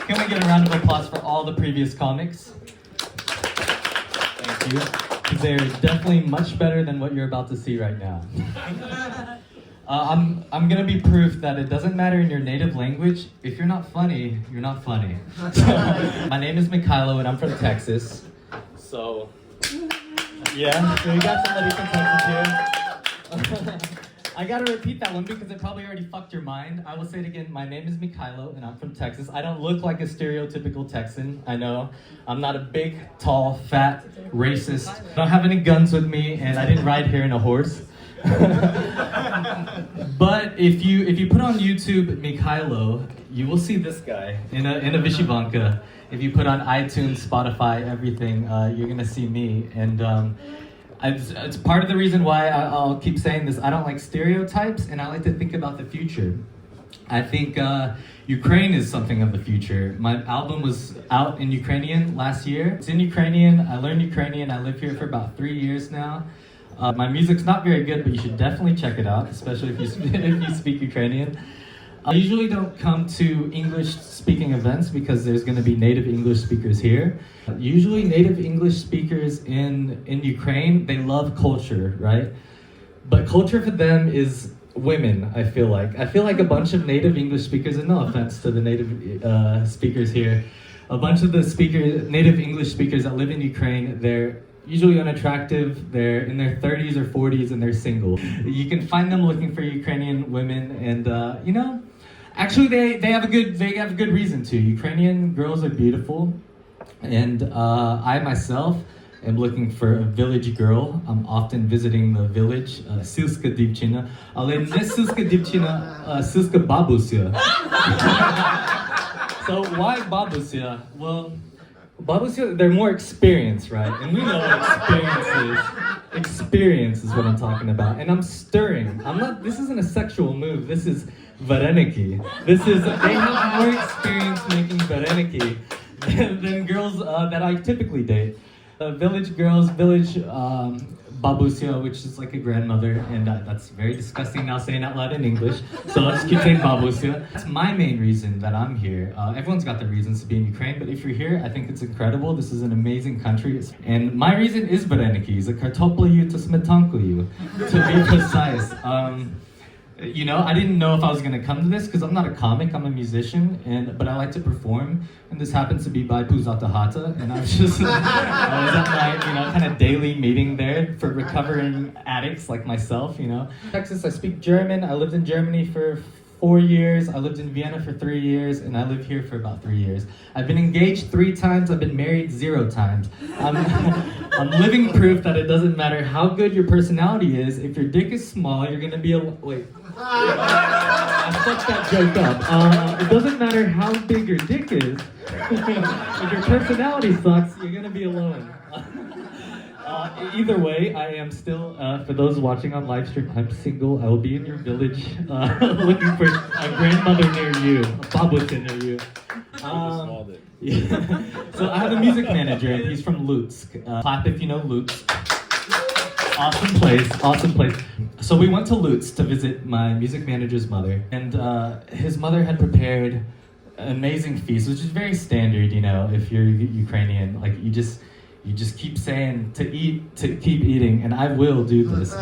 Can we get a round of applause for all the previous comics? Thank you. Because they're definitely much better than what you're about to see right now. I'm gonna be proof that it doesn't matter in your native language. If you're not funny, you're not funny. So, my name is Mykhailo and I'm from Texas. So, yeah, so we got somebody from Texas here. I gotta repeat that one because it probably already fucked your mind. I will say it again. My name is Mykhailo and I'm from Texas. I don't look like a stereotypical Texan, I know. I'm not a big, tall, fat, racist. I don't have any guns with me and I didn't ride here in a horse. But if you put on YouTube Mykhailo, you will see this guy in a Vishivanka. If you put on iTunes, Spotify, everything, you're gonna see me. And it's part of the reason why I'll keep saying this. I don't like stereotypes, and I like to think about the future. I think Ukraine is something of the future. My album was out in Ukrainian last year. It's in Ukrainian. I learned Ukrainian. I live here for about 3 years now. My music's not very good, but you should definitely check it out, especially if you speak Ukrainian. I usually don't come to English-speaking events because there's going to be native English speakers here. Usually native English speakers in Ukraine, they love culture, right? But culture for them is women, I feel like. I feel like a bunch of native English speakers, and no offense to the native speakers here, a bunch of the native English speakers that live in Ukraine, they're usually unattractive, they're in their 30s or 40s and they're single. You can find them looking for Ukrainian women and you know, actually they have a good reason to. Ukrainian girls are beautiful and I myself am looking for a village girl. I'm often visiting the village, Silska Divchina, ale ne Silska Divchina, Silska Babusia. So why Babusia? Well, Babusia, they're more experienced, right? And we know what experience is. Experience is what I'm talking about. And I'm stirring. This isn't a sexual move. This is vareniki. They have more experience making vareniki than girls that I typically date. Village girls, village babusia, which is like a grandmother, and that's very disgusting now saying out loud in English, so let's keep saying babusia. That's my main reason that I'm here. Everyone's got their reasons to be in Ukraine, but if you're here, I think it's incredible. This is an amazing country, and my reason is vareniki, is a kartoplayu to smetankoyu, to be precise. You know, I didn't know if I was going to come to this because I'm not a comic, I'm a musician, but I like to perform, and this happens to be by Puzatahata, and I was at my, kind of daily meeting there for recovering addicts like myself, Texas, I speak German. I lived in Germany for 4 years. I lived in Vienna for 3 years, and I live here for about 3 years. I've been engaged 3 times. I've been married 0 times. I'm living proof that it doesn't matter how good your personality is. If your dick is small, you're gonna be wait. I fucked that joke up. It doesn't matter how big your dick is. If your personality sucks, you're gonna be alone. Either way, I am still, for those watching on live stream, I'm single. I will be in your village looking for a grandmother near you, a babushka near you. Yeah. So I have a music manager, and he's from Lutsk. Clap if you know Lutsk. Awesome place. So we went to Lutsk to visit my music manager's mother, and his mother had prepared an amazing feast, which is very standard, if you're Ukrainian, like you just keep saying to keep eating, and I will do this.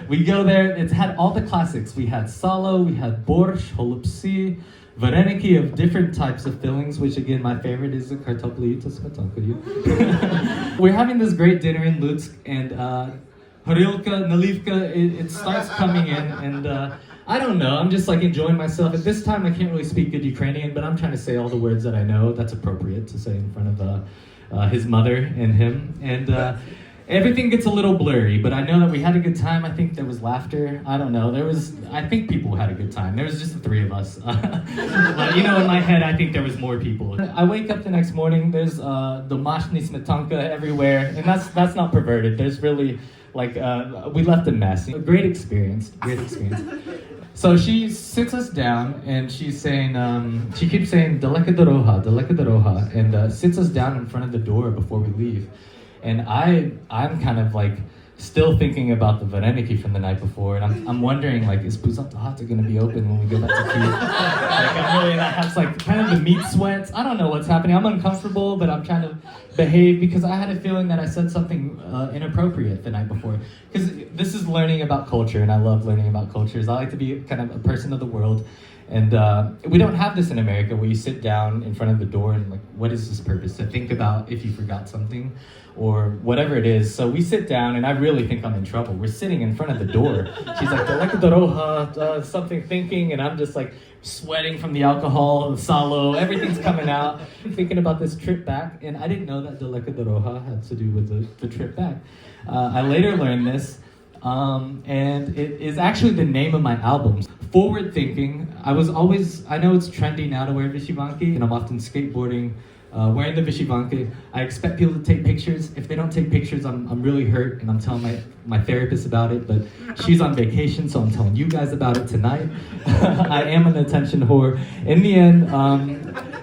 We go there, it's had all the classics. We had salo, we had borscht, holubtsi, vareniki of different types of fillings, which again, my favorite is the kartoplayu to smetankoyu. We're having this great dinner in Lutsk, and horilka, nalivka, it starts coming in, and I don't know, I'm just like enjoying myself. At this time, I can't really speak good Ukrainian, but I'm trying to say all the words that I know. That's appropriate to say in front of his mother and him, and everything gets a little blurry, but I know that we had a good time. I think there was laughter. I don't know. I think people had a good time. There was just the 3 of us. But, in my head, I think there was more people. I wake up the next morning, there's domashny smetanka everywhere, and that's not perverted. There's really, we left a mess. Great experience. So she sits us down, and she's saying, she keeps saying, daleka doroha, and sits us down in front of the door before we leave. And I'm kind of like still thinking about the vareniki from the night before, and I'm wondering, like, is Buzata going to be open when we go back to Kyiv? Like, I'm really, that has like kind of the meat sweats. I don't know what's happening. I'm uncomfortable, but I'm trying to behave because I had a feeling that I said something inappropriate the night before. Because this is learning about culture, and I love learning about cultures. I like to be kind of a person of the world. And we don't have this in America where you sit down in front of the door and like, what is this purpose? To think about if you forgot something or whatever it is. So we sit down and I really think I'm in trouble. We're sitting in front of the door. She's like, "Daleka doroha," something thinking, and I'm just like sweating from the alcohol, the salo, everything's coming out. Thinking about this trip back, and I didn't know that Daleka doroha had to do with the trip back. I later learned this. And it is actually the name of my album. Forward thinking. I know it's trendy now to wear vishivanki, and I'm often skateboarding, wearing the vishivanki. I expect people to take pictures. If they don't take pictures, I'm really hurt, and I'm telling my therapist about it, but she's on vacation, so I'm telling you guys about it tonight. I am an attention whore. In the end,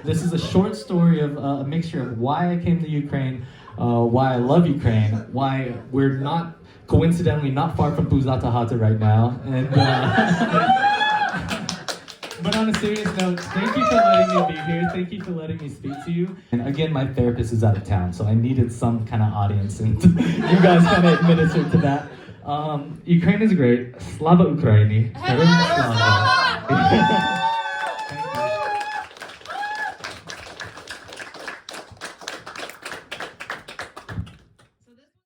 this is a short story of a mixture of why I came to Ukraine, why I love Ukraine, why we're not coincidentally not far from Buzata right now, and but on a serious note, thank you for letting me be here. Thank you for letting me speak to you. And again, my therapist is out of town, so I needed some kind of audience, and you guys kind of administered to that. Ukraine is great. Slava Ukraini. Slava!